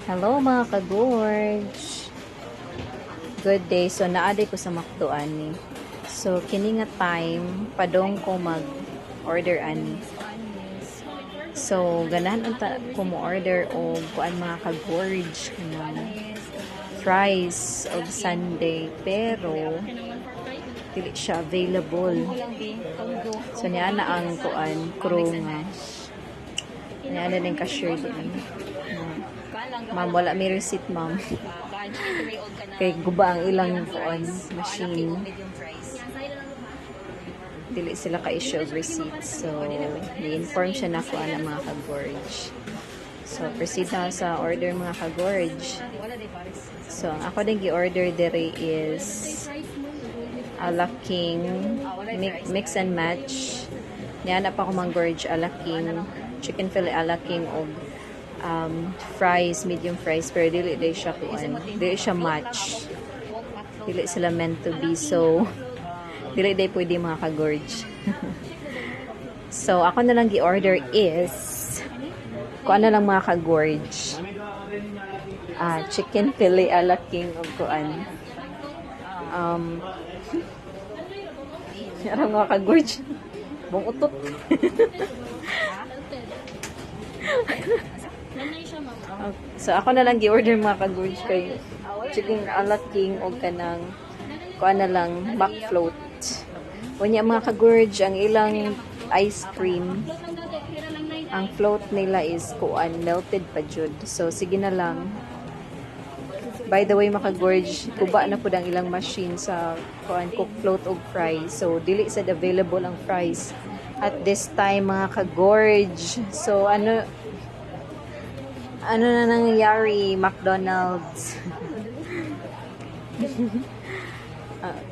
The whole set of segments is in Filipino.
Hello mga ka-gorge. Good day. So naaday ko sa McDo ani. So kini nga time padong ko mag-order ani. So ganahan unta ko mo order og kuan mga ka-gorge kanang fries og sundae pero dili siya available. So niya na ang kuan crew nga. Niya na din cashier din. Ma'am, wala may receipt, ma'am. Kay guba ang ilang kuan machine. Dili sila ka-issue of receipt. So, ni-inform siya na ko ang mga ka-gorge. So, proceed na sa order mga ka-gorge. So, ang ako din gi-order dire is ala king mix and match. Niya na pa ko mang-gorge ala king chicken fillet ala king og fries, medium fries, pero dili siya kuan, dili siya match, dili sila meant to be, so dili pwede mga ka-gorge. So ako na lang gi-order is kuan na lang mga ka-gorge, chicken fillet ala king og kuan, yarang mga ka-gorge bong utot. So ako na lang gi-order mga ka-gorge kay chicken ala king o kanang kuan na lang mac float. Unya mga ka-gorge ang ilang ice cream, ang float nila is kuan melted pa jud. So sige na lang. By the way mga ka-gorge, kuba na pud ang ilang machine sa kuan cook float og fries. So dili sad available ang fries at this time mga ka-gorge. So ano na nangyayari, McDonald's?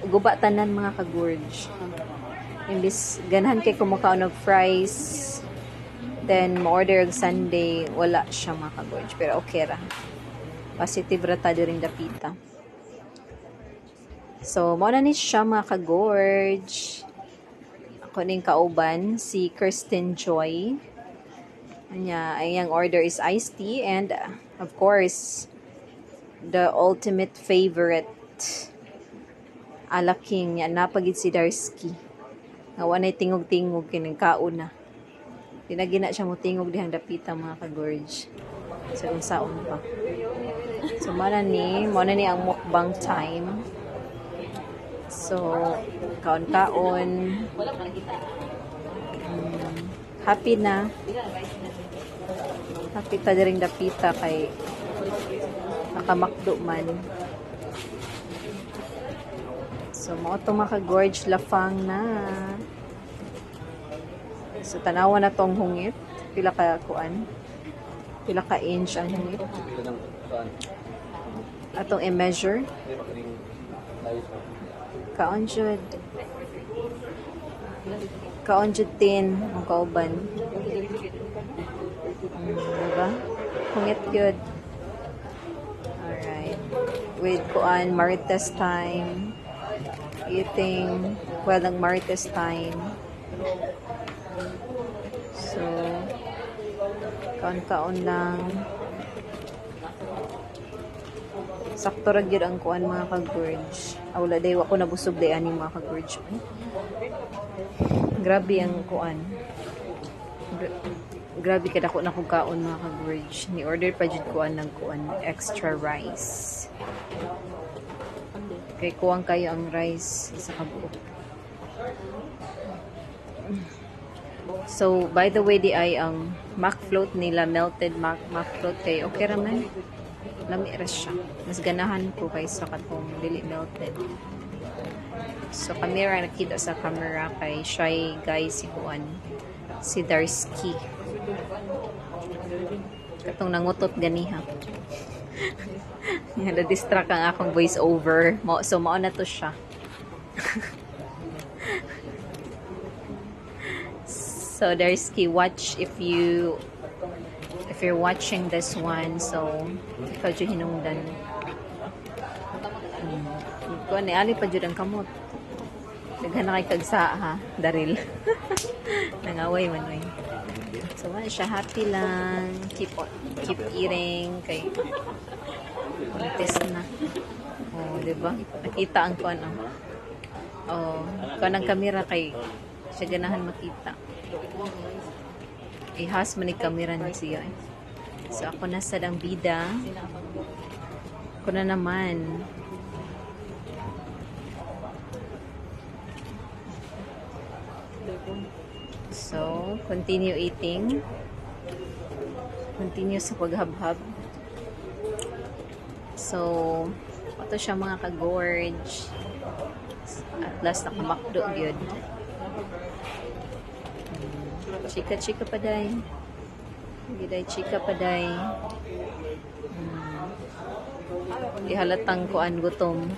Guba tanan mga ka-gorge. Imbis ganahan kay kumakaon og fries, then mo-order og sundae, wala siya mga ka-gorge. Pero okay ra. Positive ra ta during dapita. So, mo na ni siya mga ka-gorge. Ako ning kauban, si Kirsten Joy. Ang order is iced tea and of course the ultimate favorite ala king napagid si Darsky nga wanay tingog-tingog kining kaon na dinagina siya mo tingog dihang dapita mga ka-gorge. So unsaon pa, so mo na ni ang mukbang time. So kaon-kaon, happy na. Happy ta diring dapita kay nakamakdo man. So mo to mga ka-gorge lafang na. So tanawa na tong hungit. Pila ka kuan? Pila ka inch ang hungit? Atong i-measure. Kaon jud 10 ang kauban. Diba? Hungit good. Alright. With kuan Marites time. Eating well ang Marites time. So kaon-kaon lang. Sakto ra gyud ang kuan mga ka-gorge. Wala day wa ko nabusog day ani mga ka-gorge. Grabe ang kuan. Grabe kadako na kong kaon mga ka-gorge. Ni order pa jud kuan ng kuan extra rice. Kay kuwang kayo ang rice sa kabuok. So by the way di ay ang mac float nila melted mac float kay okay ra man. Lami ra siya. Mas ganahan ko kaysa katong dili melted. So kami ra nakita sa camera kay shy guys si kuan si Darsky. Katong nangutot ganiha. Na-distract ang akong voice over. So mao na to siya. So Darsky, watch if you're watching this one. So ikaw jud hinungdan. Kuan ni ali pa jud ang kamot. Daghan na kay kagsa ha, Daril. Nangaway man oy. So, wala siya. Happy lang. Keep eating. Kay contest na. Oh, diba? Nakita ang kuan. Oh, kuan ang kamera kay siya ganahan makita. Ihas man ni kamera na siya. So, ako na sa dang bida. Ako na naman. So, continue eating. Continue sa paghabhab. So, ito siya mga ka-gorge. At last, nakamakdo yun. Chika-chika pa day. Giday chika pa day. Ihalatang kuan gutom.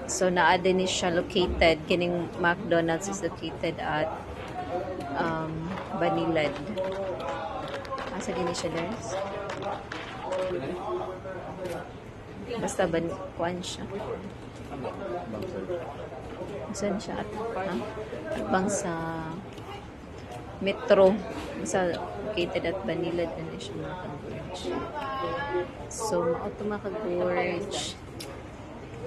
So, naa din siya located. Kining McDonald's is located at Banilad. Asa din siya, guys? Basta kuan siya. Saan siya? At bang sa Metro. Basta located at Banilad. Ano siya mga ka-gorge. So, mauto mga ka-gorge.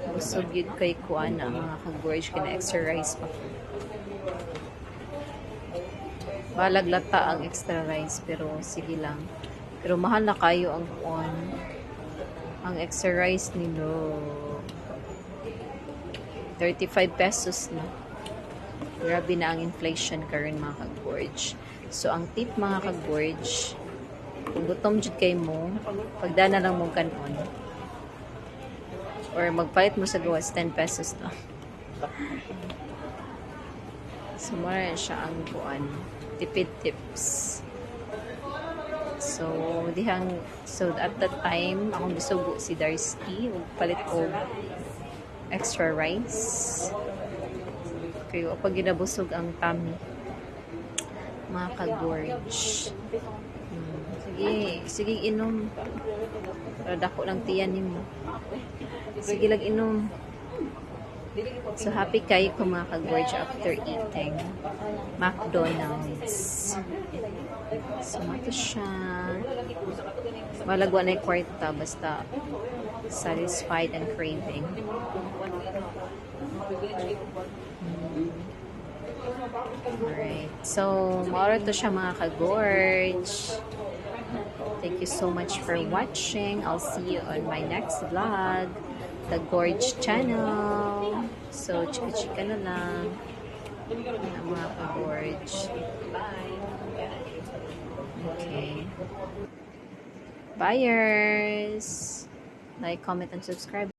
Busog yun kay kuana mga ka-gorge. Kina-extra rice pa. Balaglata ang extra rice. Pero sige lang. Pero mahal na kayo ang kuan. Ang extra rice nilo. 35 pesos na. Grabe na ang inflation karon mga ka-gorge. So, ang tip mga ka-gorge, kung gutom jud kay mo, pagdana lang mong kanon. Or magpalit mo sa gawas 10 pesos na. So, mara siya ang kuan. Tipid tips. So, at that time, akong gusto si Darsky, palit ko extra rice. Kaya pag ginabusog ang tummy, mga ka-gorge. Sige inom. Para dako lang tiyan mo. Sige lang inom. So, happy kayo ko mga ka-gorge after eating McDonald's. So, mato siya. Malagwa na yung kwarta. Basta satisfied and craving. Alright. So, maura to siya mga ka-gorge. Thank you so much for watching. I'll see you on my next vlog. The Gorge channel. So, chika-chika na lang. Ang mga ka-gorge. Okay. Buyers! Like, comment, and subscribe.